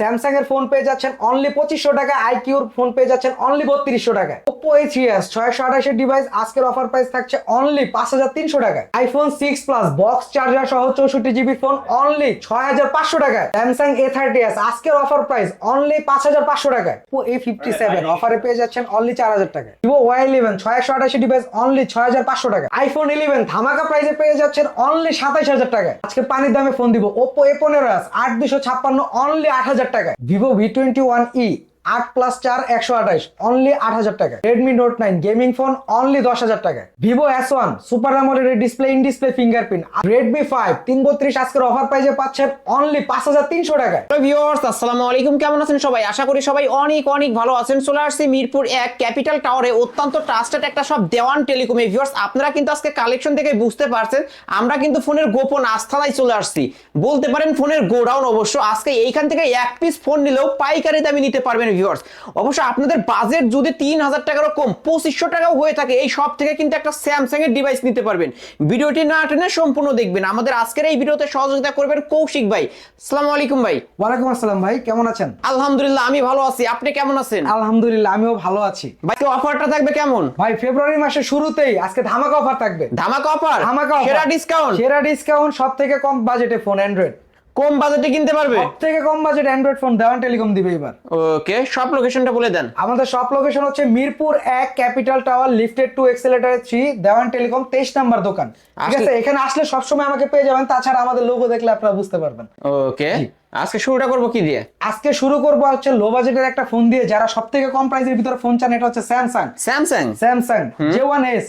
Samsung এর phone পেয়ে যাচ্ছেন অনলি 2500 টাকা, আইকিউর ফোন পেয়ে যাচ্ছেন অনলি 3200 টাকায়। Oppo A3s 628 এর ডিভাইস আজকের অফার প্রাইস থাকছে অনলি 5300 টাকায়। আইফোন 6 প্লাস বক্স চার্জার সহ 64 জিবি ফোন অনলি 6500 টাকায়। স্যামসাং A30s আজকের অফার প্রাইস অনলি 5500 টাকায়। Oppo A57 অফারে পেয়ে যাচ্ছেন অনলি 4000 টাকায়। Vivo Y11 628 ডিভাইস অনলি 6500 টাকা। আইফোন 11 ধামাকা প্রাইসে পেয়ে যাচ্ছেন অনলি 27000 টাকায়। আজকে পানির দামে ফোন দিব Oppo A15s 8256 অনলি 8000 টাকায়। Vivo V21e 8+4 128 অনলি 8000 টাকা। Redmi Note 9 gaming phone only 10000 টাকায়। Vivo S1 super AMOLED display in display fingerprint. Redmi 5 332 আজকের অফার প্রাইসে পাচ্ছেন অনলি 5300 টাকায়। হ্যালো ভিউয়ার্স, আসসালামু আলাইকুম। কেমন আছেন সবাই? আশা করি সবাই অনেক অনেক ভালো আছেন। চলে আসছি মিরপুর 1 ক্যাপিটাল টাওয়ারে অত্যন্ত ট্রাস্টেড একটা শপ দেওয়ান টেলিকমে। ভিউয়ার্স, আপনারা কিন্তু আজকে কালেকশন থেকে বুঝতে পারছেন আমরা কিন্তু ফোনের গোপন আস্থায় চলে আসছি, বলতে পারেন ফোনের গোডাউন। অবশ্য আজকে এইখান থেকে এক পিস ফোন নিলেও পাইকারি দামে নিতে পারবেন ভিউয়ার্স। অবশ্য আপনাদের বাজেট যদি 3000 টাকারও কম 2500 টাকাও হয়ে থাকে, এই শপ থেকে কিন্তু একটা স্যামসাং এর ডিভাইস নিতে পারবেন। ভিডিওটি না টেনে সম্পূর্ণ দেখবেন। আমাদের আজকের এই ভিডিওতে সহযোগিতা করবেন কৌশিক ভাই। আসসালামু আলাইকুম ভাই। ওয়ালাইকুম আসসালাম ভাই, কেমন আছেন? আলহামদুলিল্লাহ আমি ভালো আছি, আপনি কেমন আছেন? আলহামদুলিল্লাহ আমিও ভালো আছি। ভাই অফারটা থাকবে কেমন? ভাই ফেব্রুয়ারি মাসের শুরুতেই আজকে ধামাকা অফার থাকবে। ধামাকা অফার, ধামাকা অফার, সেরা ডিসকাউন্ট। সেরা ডিসকাউন্ট, সব থেকে কম বাজেটে ফোন অ্যান্ড্রয়েড, কম বাজেটে কিনতে পারবে। সব থেকে কম বাজেট অ্যান্ড্রয়েড ফোন দেওয়ান টেলিকম দিবে এবার। ওকে, সব লোকেশনটা বলে দেন। আমাদের সব লোকেশন হচ্ছে Mirpur 1 capital tower lifted 2 accelerator 3 দেওয়ান টেলিকম 23 নাম্বার দোকান। ঠিক আছে, এখানে আসলে সবসময় আমাকে পেয়ে যাবেন। তাছাড়া আমাদের লোগো দেখলে আপনারা বুঝতে পারবেন। ওকে, আজকে শুরুটা করব কি দিয়ে? আজকে শুরু করব হচ্ছে লো বাজেটের একটা ফোন দিয়ে, যারা সবথেকে কম প্রাইসের ভিতরে ফোন চান। এটা হচ্ছে স্যামসাং স্যামসাং J1s।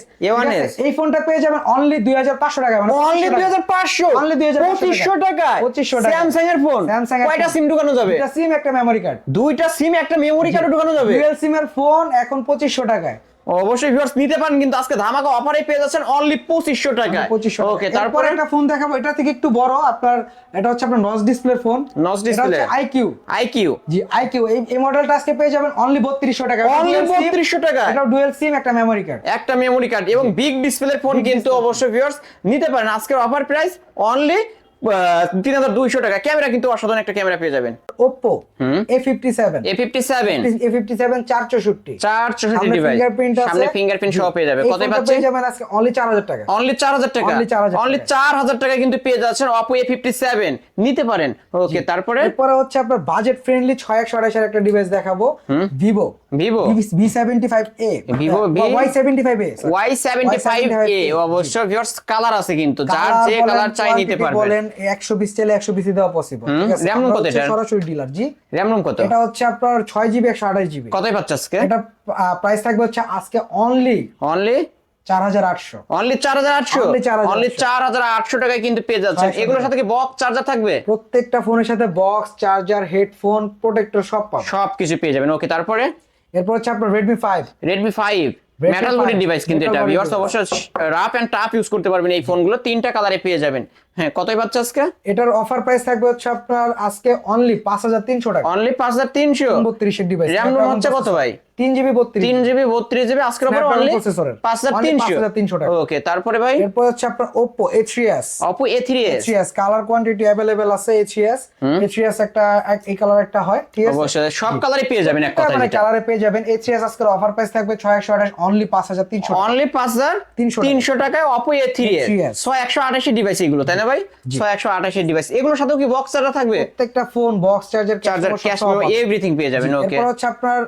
এই ফোনটা পেয়ে যাবেন অনলি 2500 টাকা। মানে অনলি 2500, অনলি 2500 টাকা। 2500 টাকা স্যামসাং এর ফোন। কয়টা সিম ঢোকানো যাবে? দুইটা সিম, একটা মেমরি কার্ড। দুইটা সিম, একটা মেমরি কার্ড ঢোকানো যাবে। ডুয়াল সিম এর ফোন এখন 2500 টাকায়। অবশ্যই ভিউয়ার্স নিতে পারেন, কিন্তু আজকে ধামাকা অফারে পেয়ে যাচ্ছেন অনলি 2500 টাকায়। 2500। ওকে, তারপর একটা ফোন দেখাবো, এটা থেকে একটু বড় আপনার। এটা হচ্ছে আপনার notch display phone. Notch display iQOO. IQOO, Z iQOO. এই মডেলটা আজকে পেয়ে যাবেন অনলি 3200 টাকা। অনলি 3200 টাকা। এটা ডুয়াল সিম, একটা মেমরি কার্ড, একটা মেমরি কার্ড এবং বিগ ডিসপ্লের ফোন কিন্তু অবশ্যই ভিউয়ার্স নিতে পারেন। আজকের অফার প্রাইস অনলি 3200 টাকা। ক্যামেরা কিন্তু অসাধারণ একটা ক্যামেরা পেয়ে যাবেন। Oppo A57 464 ডিভাইস, সামনে ফিঙ্গারপ্রিন্ট সহ পেয়ে যাবে। কত পাচ্ছেন? পেয়ে যাবেন আজকে অনলি 4000 টাকা। অনলি 4000 টাকা। অনলি 4000 টাকা কিন্তু পেয়ে যাচ্ছেন Oppo A57 নিতে পারেন। ওকে, তারপরে হচ্ছে আপনার বাজেট ফ্রেন্ডলি 6128 এর একটা ডিভাইস দেখাবো। Vivo V75A, Vivo Y75A, Y75A। অবশ্য ভিউয়ার্স কালার আছে, কিন্তু যার যে কালার চাই নিতে পারবেন। বলেন 120 চাইলে 120 দেওয়া পসিবল। ঠিক আছে, RAM কত এটা? সরাসরি ডিলার। জি, RAM কত? এটা হচ্ছে আপনার 6GB 128GB। কতই পাচ্ছ আজকে? এটা প্রাইস থাকবে হচ্ছে আজকে অনলি 4800। অনলি 4800, অনলি 4800 টাকায় কিন্তু পেয়ে যাচ্ছেন। এগুলোর সাথে কি বক্স চার্জার থাকবে? প্রত্যেকটা ফোনের সাথে বক্স চার্জার, হেডফোন, প্রোটেক্টর সব পাবেন, সবকিছু পেয়ে যাবেন। ওকে, তারপরে এরপর হচ্ছে আপনার Redmi 5 মেটাল বডির ডিভাইস কিন্তু এটা ভিউয়ার্স অবশ্যই রাফ এন্ড টাফ ইউজ করতে পারবেন এই ফোনগুলো। তিনটা কালারে পেয়ে যাবেন। হ্যাঁ, কতই পাচ্ছ আজকে? এটার অফার প্রাইস থাকবে হচ্ছে আপনার আজকে অনলি 5300 টাকা। অনলি 5300। 32 এর ডিভাইস। RAM রোম হচ্ছে কত ভাই? 3GB 32GB আজকের উপর অনলি 5300 টাকা। ওকে, তারপরে ভাই এরপর হচ্ছে আপনার Oppo A3s। Oppo A3s colour quantity available আছে। A3s একটা এই কালার একটা হয়। ঠিক আছে, অবশ্যই সব কালারে পেয়ে যাবেন এক কথায়। মানে কালারে পেয়ে যাবেন। A3s আজকের অফার প্রাইস থাকবে 6128 অনলি 5300 অনলি 5300 টাকায় Oppo A3s 6128 ডিভাইস এগুলো, তাই না ভাই? 6128 ডিভাইস। এগুলোর সাথেও কি বক্স চার্জার থাকবে? প্রত্যেকটা phone box charger, cash everything পেয়ে যাবেন। ওকে, এরপর হচ্ছে আপনার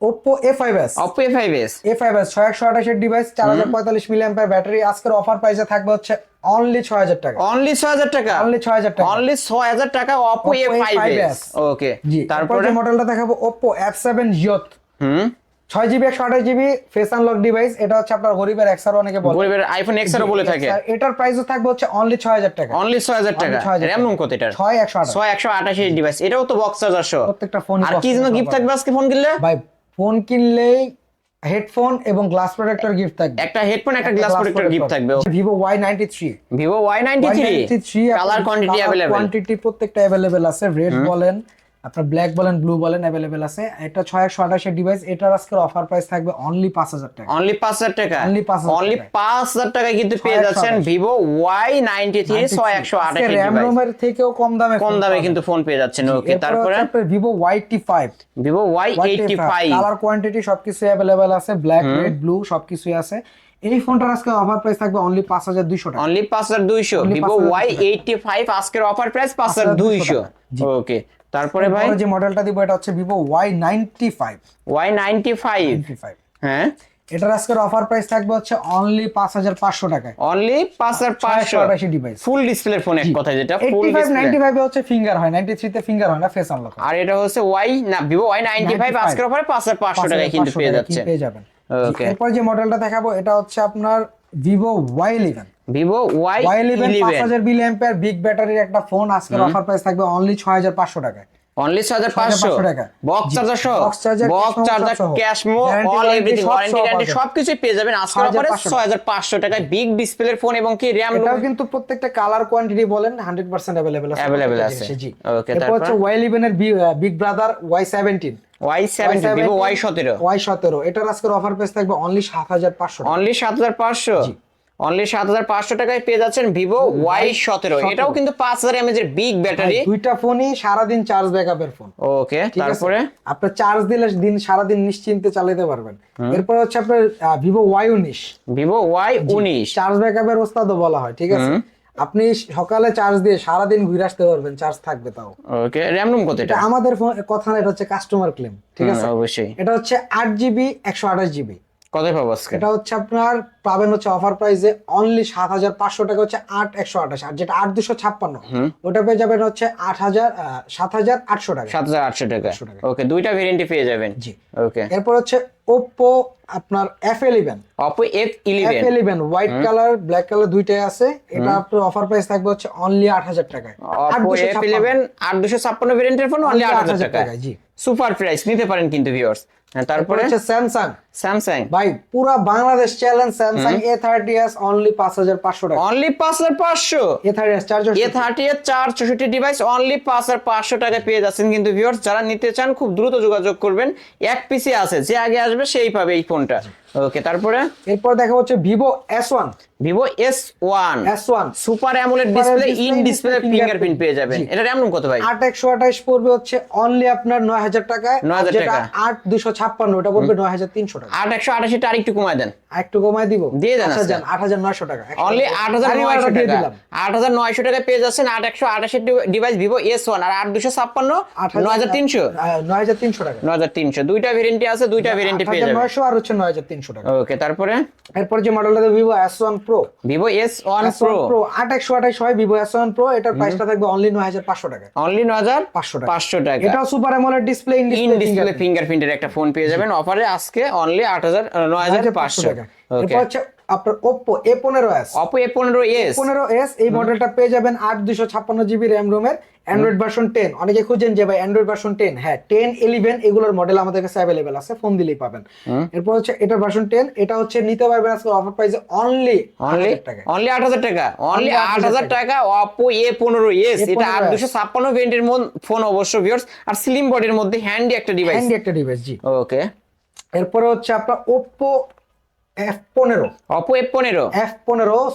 Oppo A5s 6128 এর ডিভাইস, 4045 মিলিঅ্যাম্পিয়ার ব্যাটারি। আজকের অফার প্রাইসে থাকবে হচ্ছে অনলি 6000 টাকা। অনলি 6000 টাকা। অনলি 6000 টাকা। অনলি 6000 টাকা Oppo A5s। ওকে, তারপর যে মডেলটা দেখাবো Oppo F7 Youth। 6GB 128GB face unlock device. এটা হচ্ছে আপনার গরিবের XR অনেকে বলে, গরিবের আইফোন XR বলে থাকে। এটার প্রাইসও থাকবে হচ্ছে অনলি 6000 টাকা। অনলি 6000 টাকা। RAM রোম কত এটার? 6128 ডিভাইস। এটাও তো বক্স চার্জার সহ। প্রত্যেকটা ফোন। আর কি যেন গিফট থাকবে আজকে ফোন কিনলে? ভাই ফোন কিনলেই হেডফোন এবং গ্লাস প্রোটেক্টর গিফট থাকবে। একটা হেডফোন, একটা গ্লাস প্রোটেক্টর গিফট থাকবে। Vivo Y93 colour quantity available. Quantity প্রত্যেকটা अवेलेबल আছে। রেড বলেন, আপনার ব্ল্যাক বলেন ব্লু বলেন অ্যাভেলেবেল আছে। এটা 6128 এর ডিভাইস, এটার আজকের অফার প্রাইস থাকবে অনলি 5000 টাকা। অনলি 5000 টাকা, Only 5000 অনলি টাকায়। 5000 টাকায় কিন্তু পেয়ে যাচ্ছেন 6128 ভিভো ওয়াই 93 6128 এর র‍্যাম ডিভাইস। রোমের থেকেও কম দামে কম দামে কিন্তু ফোন পেয়ে যাচ্ছেন। ওকে, তারপরে ভিভো ওয়াই85, ভিভো ওয়াই85 কালার কোয়ান্টিটি সবকিছু অ্যাভেলেবেল আছে, ব্ল্যাক রেড ব্লু সবকিছুই আছে। এই ফোনটার আজকে অফার প্রাইস থাকবে অনলি 5200 টাকা। অনলি 5200 Only ভিভো 5200 ওয়াই85 আজকের অফার প্রাইস 5200। জি। ওকে, তারপরে ভাই যে মডেলটা দিব এটা হচ্ছে ভিভো ওয়াই95। ওয়াই95 হ্যাঁ, এটার আজকের অফার প্রাইস থাকবে হচ্ছে অনলি 5500 টাকায়। Only 5500 6128 device, full display phone, এক কথা যেটা ফুল 85 ডিসপ্লে। 95 এ হচ্ছে ফিঙ্গার হয়, 93 তে ফিঙ্গার হয় না, ফেস আনলক। আর এটা হচ্ছে ভিভো ওয়াই95 আজকের অফারে 5500 টাকায় কিন্তু পেয়ে যাচ্ছেন। পেয়ে যাবেন। ওকে, এরপর যে মডেলটা দেখাবো এটা হচ্ছে আপনার ভিভো ওয়াই11। ভিভো ওয়াই11 ওয়াই11 5000 মিলি অ্যাম্পিয়ার বিগ ব্যাটারির একটা ফোন, আজকের অফার প্রাইস থাকবে অনলি 6500 টাকায়। অনলি 6500 টাকা। বক্স চার্জার সহ, box charger, box charger, ক্যাশমো, Guarantee, all warranty everything, সব ওয়ারেন্টি সহ গ্যারান্টি পাবেন। সবকিছু পেয়ে যাবেন আজকের অফারে 6500 টাকায়। বিগ ডিসপ্লের ফোন এবং কি র‍্যাম এটাও কিন্তু প্রত্যেকটা কালার কোয়ান্টিটি বলেন 100% अवेलेबल আছে। Available আছে। জি। ওকে, এরপর তারপর হচ্ছে ওয়াই11 এর বিগ ব্রাদার ওয়াই17। ওয়াই17 ভিভো ওয়াই17 এটার আজকের অফার প্রাইস থাকবে অনলি 7500 টাকা। অনলি 7500 অনলি 7500 টাকায় পেয়ে যাচ্ছেন ভিভো ওয়াই17। এটাও কিন্তু 5000 এমএএইচ এর বিগ ব্যাটারি। দুইটা ফোনই সারাদিন চার্জ ব্যাকআপের ফোন। ওকে, তারপরে আপনি চার্জ দিলে দিন সারাদিন নিশ্চিন্তে চালাতে পারবেন। এরপর হচ্ছে আপনার ভিভো ওয়াই19। ভিভো ওয়াই19 চার্জ ব্যাকআপের ওস্তাদও বলা হয়, ঠিক আছে? আপনি সকালে চার্জ দিয়ে সারাদিন ঘুরে আসতে পারবেন, চার্জ থাকবে তাও। ওকে, র‍্যাম রুম কত এটা? আমাদের কথা না, এটা হচ্ছে কাস্টমার ক্লেম, ঠিক আছে? অবশ্যই। এটা হচ্ছে 8GB 128GB। কত পাবো আজকে? এটা হচ্ছে আপনার পাবেন হচ্ছে অফার প্রাইসে অনলি 7500 টাকা, হচ্ছে 8128। আর যেটা 8256 ওটা পেয়ে যাবেন হচ্ছে 7800 টাকা। 7800 টাকা। ওকে, দুইটা ভেরিয়েন্টই পেয়ে যাবেন। জি। ওকে, এরপর হচ্ছে Oppo আপনার F11। Oppo F11 white colour black colour দুইটাই আছে। এটা আপনার অফার প্রাইস থাকবে হচ্ছে অনলি 8000 টাকায়। Oppo F11 8256 ভেরিয়েন্টের ফোন অনলি 8000 টাকা। জি, সুপার প্রাইস, নিতে পারেন কিন্তু ভিউয়ার্স। তারপরে হচ্ছে স্যামসাং ভাই পুরা Bangladesh challenge, Samsung A30s only 5500 টাকা। অনলি 5500 A30s চার্জার A30 এর 464 ডিভাইস অনলি 5500 টাকায় পেয়ে যাচ্ছেন কিন্তু ভিউয়ার্স। যারা নিতে চান খুব দ্রুত যোগাযোগ করবেন, এক পিসি আছে, যে আগে আসবে সেই পাবে এই ফোনটা। ওকে, তারপরে এরপর দেখা হচ্ছে Vivo S1। Vivo S1 super AMOLED display, in display fingerprint পেয়ে যাবেন। এটা র‍্যাম রুম কত ভাই? 8128 পড়বে হচ্ছে অনলি আপনার 9000 টাকায়। 9000 যেটা টাকা। 8256 ওটা পড়বে 9300 টাকা। 8128 টা আরেকটু কমায় দেন, একটু কমায় দিব, দিয়ে দেন। আচ্ছা জান 8900 টাকা। অনলি 8900 দিয়ে টাকা। দিলাম। 8900 টাকায় পেয়ে যাচ্ছেন 8128 ডিভাইস ভিভো S1। আর 8256 9300 9300 টাকা। 9300 দুইটা ভেরিয়েন্টই আছে, দুইটা ভেরিয়েন্টে পেয়ে যাবেন। 8900 আর হচ্ছে 9300 টাকা। ওকে, তারপরে এরপর যে মডেলটা Vivo S1 Pro। Vivo S1 Pro 8128 হয় ভিভো S1 Pro। এটার প্রাইসটা থাকবে অনলি 9500 টাকা। অনলি 500 টাকা। এটাও super AMOLED display, in in display display ফিঙ্গারপ্রিন্টের একটা ফোন পেয়ে যাবেন অফারে আজকে অনলি 9500 টাকা। ওকে, এরপর হচ্ছে আপনার Oppo A15s। Oppo A15s 15s এই মডেলটা পেয়ে যাবেন 8256GB র‍্যাম রোমের, অ্যান্ড্রয়েড ভার্সন 10। অনেকে খুঁজেন যে ভাই অ্যান্ড্রয়েড ভার্সন 10, হ্যাঁ 10 11 এগুলোর মডেল আমাদের কাছে अवेलेबल আছে, ফোন দিলেই পাবেন। এরপর হচ্ছে এটার ভার্সন 10, এটা হচ্ছে নিতে পারবেন আজকে অফার প্রাইসে অনলি 8000 টাকা। অনলি 8000 টাকা। অনলি 8000 টাকা Oppo A15s। এটা 8256 ভেরিয়েন্টের ফোন অবশ্য ভিউয়ার্স, আর স্লিম বডির মধ্যে হ্যান্ডি একটা ডিভাইস। জি। ওকে, এরপরে হচ্ছে আপনার Oppo F15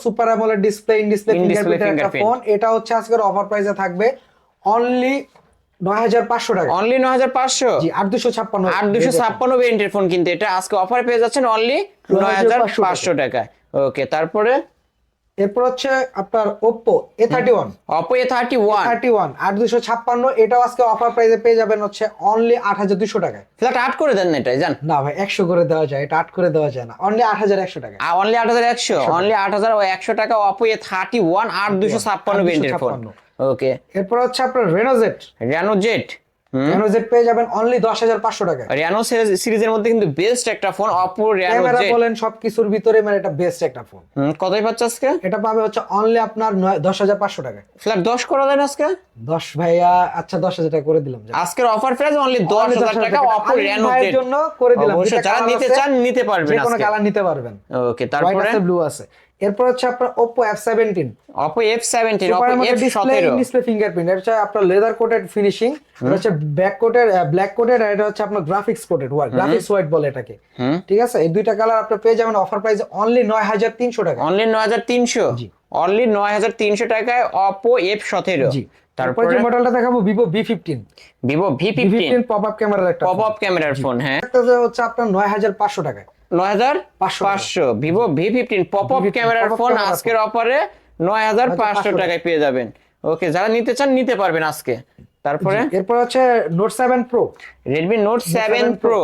super AMOLED display, in display ফিঙ্গারপ্রিন্টের একটা ফোন। এটা হচ্ছে আজকের অফার প্রাইসে থাকবে অনলি 9500 টাকা। অনলি 9500। জি, 8256 ভেরিয়েন্টের ফোন কিন্তু এটা আজকে অফারে পেয়ে যাচ্ছেন অনলি 9500 টাকায়। ওকে, তারপরে এরপর হচ্ছে আপনার Oppo A31। Oppo A31 8256 এটাও আজকে অফার প্রাইসে পেয়ে যাবেন হচ্ছে অনলি 8200 টাকায়। ফ্ল্যাট 8 করে দেন না এটাই জান। না ভাই 100 করে দেওয়া যায়, এটা 8 করে দেওয়া যায় না, অনলি 8100 টাকা। অনলি 8100 টাকা Oppo A31 8256 ভেরিয়েন্টের ফোন। ওকে, এরপর হচ্ছে আপনার Reno Z পেয়ে যাবেন অনলি 10500 টাকা। Reno সিরিজের মধ্যে কিন্তু বেস্ট একটা phone Oppo Reno Z। Camera বলেন সবকিছুর ভিতরে মানে এটা বেস্ট একটা ফোন। কতই পাচ্ছে আজকে? এটা পাবে হচ্ছে অনলি আপনার 10500 টাকা। ফ্ল্যাট 10 করা যায় না আজকে? 10 ভাইয়া, আচ্ছা 10000 টাকা করে দিলাম। আজকের অফার প্রাইস অনলি 10000 টাকা Oppo Reno Z এর জন্য করে দিলাম। অবশ্যই যারা নিতে চান নিতে পারবেন, যে কোনো কালার নিতে পারবেন। ওকে, তারপরে ব্লু আছে। এরপর হচ্ছে আপনার Oppo F17 Oppo F17 super Oppo display F17 display fingerprint, এটা হচ্ছে আপনার লেদার কোটেড ফিনিশিং, এটা হচ্ছে ব্যাক কোটেড ব্ল্যাক কোটেড, আর এটা হচ্ছে আপনার graphics coated white, graphics white বলে এটাকে। ঠিক আছে, এই দুইটা কালার আপনি পেয়ে যাবেন অফার প্রাইসে অনলি 9300 টাকা। অনলি 9300, জি। অনলি 9300 টাকায় Oppo F17। জি। তারপর তারপরে যে মডেলটা দেখাবো Vivo V15 Vivo V15 pop up ক্যামেরার একটা পপ আপ ক্যামেরার ফোন। হ্যাঁ, একটা হচ্ছে আপনার 9500 টাকায়। 9500 Vivo V15 পপ আপ ক্যামেরার ফোন আজকের অফারে 9500 টাকায় পেয়ে যাবেন। ওকে, যারা নিতে চান নিতে পারবেন আজকে। তারপরে এরপর হচ্ছে Note 7 Pro, Redmi Note 7 Pro।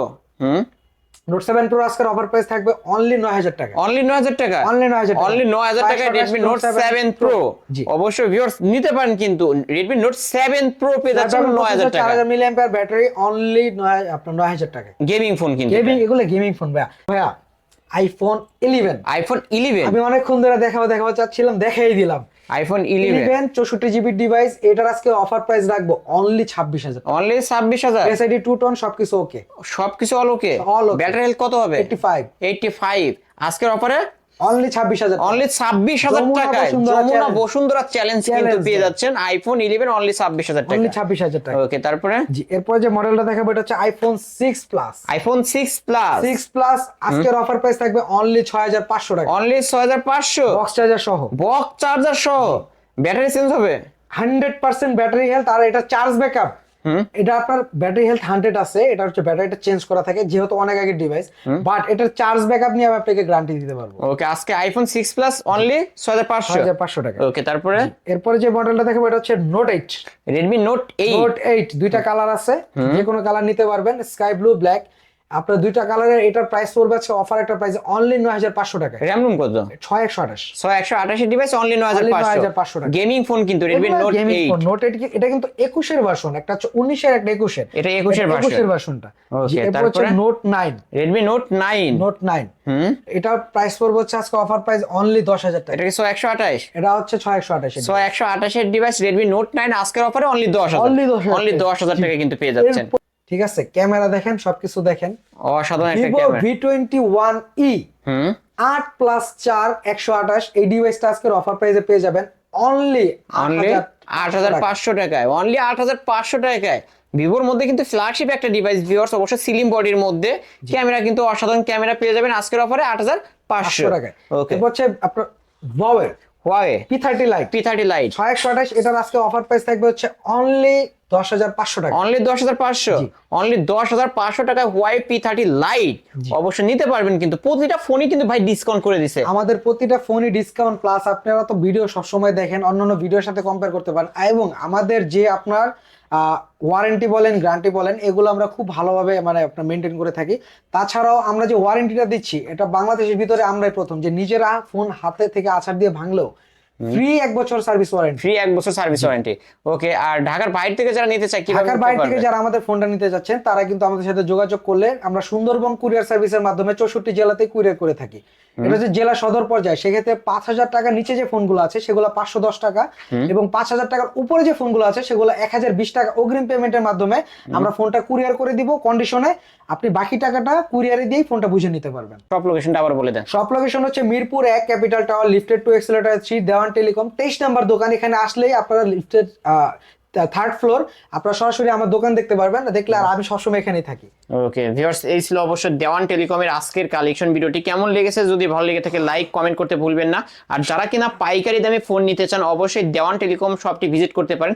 Note 7 Pro আজকের অফার প্রাইস থাকবে অনলি 9000 টাকা। অনলি 9000 টাকা, অনলি 9000 টাকা, অনলি 9000 টাকায় Redmi Note 7 Pro। জি। অবশ্যই ভিউয়ার্স নিতে পারেন, কিন্তু Redmi Note 7 Pro পেয়ে যাচ্ছেন 9000 টাকা। 4000 মিলিঅ্যাম্পিয়ার ব্যাটারি, অনলি আপনার 9000 টাকা। গেমিং ফোন কিন্তু গেমিং, এগুলো গেমিং ফোন ভাইয়া আইফোন 11, আইফোন 11, আমি অনেকক্ষণ ধরে দেখাবো চাচ্ছিলাম, দেখাই দিলাম। আইফোন 11 11 64 জিবি ডিভাইস, এটার আজকে অফার প্রাইস রাখবো অনলি 26000। অনলি 26000। এসআইডি 2 টোন সবকিছু ওকে, সবকিছু অল ওকে। All okay। ব্যাটারি হেলথ কত হবে? 85 আজকের অফারে অনলি 26000। অনলি 26000 টাকায় যমুনা বসুন্ধরা চ্যালেঞ্জ কিন্তু পেয়ে যাচ্ছেন আইফোন 11 অনলি 26000 টাকা। অনলি 26000 টাকা। ওকে, তারপরে জি, এরপর যে মডেলটা দেখাবো এটা হচ্ছে iPhone 6 plus. IPhone 6 plus. 6 plus আজকের অফার প্রাইস থাকবে অনলি 6500 টাকা। অনলি 6500, বক্স চার্জার সহ, বক্স চার্জার সহ। ব্যাটারি চেঞ্জ হবে 100% ব্যাটারি হেলথ, আর এটা চার্জ ব্যাকআপ। এটা আপনার ব্যাটারি হেলথ 100 আছে, এটা হচ্ছে ব্যাটারিটা চেঞ্জ করা থাকে যেহেতু অনেক আগের ডিভাইস, বাট এটার চার্জ ব্যাকআপ নিয়ে আমি আপনাকে গ্যারান্টি দিতে পারবো। ওকে, আজকে আইফোন 6 প্লাস অনলি 6500 টাকা। ওকে, তারপরে এরপরে যে মডেলটা দেখাবো এটা হচ্ছে নোট 8। Redmi Note 8। নোট 8 দুইটা কালার আছে, যে কোনো কালার নিতে পারবেন, স্কাই ব্লু, ব্ল্যাক। আপনার দুইটা কালারের এটার প্রাইস পড়বে আছে অফার একটা প্রাইস অনলি 9500 টাকা। র‍্যাম রুম কত? 6128। 6128 ডিভাইস অনলি 9500 টাকা। গেমিং ফোন কিন্তু Redmi Note 8। নোট 8 এটা কিন্তু 21 এর ভার্সন, একটা হচ্ছে 19 এর, একটা 21 এর। এটা 21 এর ভার্সন। 21 এর ভার্সনটা। ওকে, এরপর হচ্ছে তারপরে নোট 9। Redmi Note 9। নোট 9 এটা প্রাইস পড়বে হচ্ছে আজকে অফার প্রাইস অনলি 10000 টাকা। এটা কি 6128? এটা হচ্ছে 6128। 6128 এর ডিভাইস Redmi Note 9 আজকের অফারে অনলি 10000। অনলি 10000 টাকা কিন্তু পেয়ে যাচ্ছেন। ঠিক আছে, ক্যামেরা দেখেন, সবকিছু দেখেন, অসাধারণ একটা Vivo ক্যামেরা। V21e 8 প্লাস 4 128, এই ডিভাইসটা আজকের অফার প্রাইসে পেয়ে যাবেন অনলি 8500 টাকায়। অনলি 8500 টাকায় ভিভোর মধ্যে কিন্তু ফ্ল্যাগশিপ একটা ডিভাইস ভিউয়ার্স, অবশ্যই স্লিম বডির মধ্যে ক্যামেরা কিন্তু অসাধারণ ক্যামেরা পেয়ে যাবেন আজকের অফারে 8500 টাকায়। ওকে, এরপর হচ্ছে আপনার Huawei P30 Lite। P30 Lite 628, এটার আজকে অফার প্রাইস থাকবে হচ্ছে অনলি 10500 টাকা। অনলি 10500, অনলি 10500 টাকায় Huawei P30 Lite অবশ্যই নিতে পারবেন, কিন্তু প্রতিটা ফোনই কিন্তু ভাই ডিসকাউন্ট করে দিছে। আমাদের প্রতিটা ফোনই ডিসকাউন্ট, প্লাস আপনারা তো ভিডিও সবসময় দেখেন, অন্যান্য ভিডিওর সাথে কম্পেয়ার করতে পারেন, এবং আমাদের যে আপনার ওয়ারেন্টি বলেন, গ্যারান্টি বলেন, এগুলো আমরা খুব ভালোভাবে মানে আপনার মেনটেন করে থাকি। তাছাড়াও আমরা যে ওয়ারেন্টিটা দিচ্ছি, এটা বাংলাদেশের ভিতরে আমরাই প্রথম, যে নিজেরা ফোন হাতে থেকে আছাড় দিয়ে ভাঙলেও ফ্রি 1 বছর সার্ভিস ওয়ারেন্টি। ফ্রি 1 বছর সার্ভিস ওয়ারেন্টি। ওকে, আর ঢাকার বাইরে থেকে যারা নিতে চায় কিভাবে? ঢাকার বাইরে থেকে যারা আমাদের ফোনটা নিতে যাচ্ছেন, তারা কিন্তু আমাদের সাথে যোগাযোগ করলে আমরা সুন্দরবন কুরিয়ার সার্ভিসের মাধ্যমে 64 জেলাতে কুরিয়ার করে থাকি। এটা হচ্ছে জেলা সদর পর্যায়ে, সেক্ষেত্রে 5000 টাকার নিচে যে ফোনগুলো আছে সেগুলো 510 টাকা, এবং 5000 টাকার উপরে যে ফোনগুলো আছে সেগুলো 1020 টাকা অগ্রিম পেমেন্টের মাধ্যমে আমরা ফোনটা কুরিয়ার করে দিব কন্ডিশনে। আপনি বাকি টাকাটা কুরিয়ারে দিয়েই ফোনটা বুঝে নিতে পারবেন। সব লোকেশনটা আবার বলে দেন। সব লোকেশন হচ্ছে Mirpur 1 capital tower, lifted 2 accelerator 3, দেওয়ান টেলিকম 23 নাম্বার দোকান। এখানে আসলেই আপনারা লিফটেড 3rd ফ্লোর, আপনারা সরাসরি আমার দোকান দেখতে পারবেন, দেখলে আর আমি সবসময় এখানেই থাকি। ওকে ভিউয়ার্স, এই ছিল অবশ্য দেওয়ান টেলিকমের আজকের কালেকশন। ভিডিওটি কেমন লেগেছে যদি ভালো লেগে থাকে লাইক কমেন্ট করতে ভুলবেন না। আর যারা কিনা পাইকারি দামে ফোন নিতে চান অবশ্যই দেওয়ান টেলিকম শপটি ভিজিট করতে পারেন।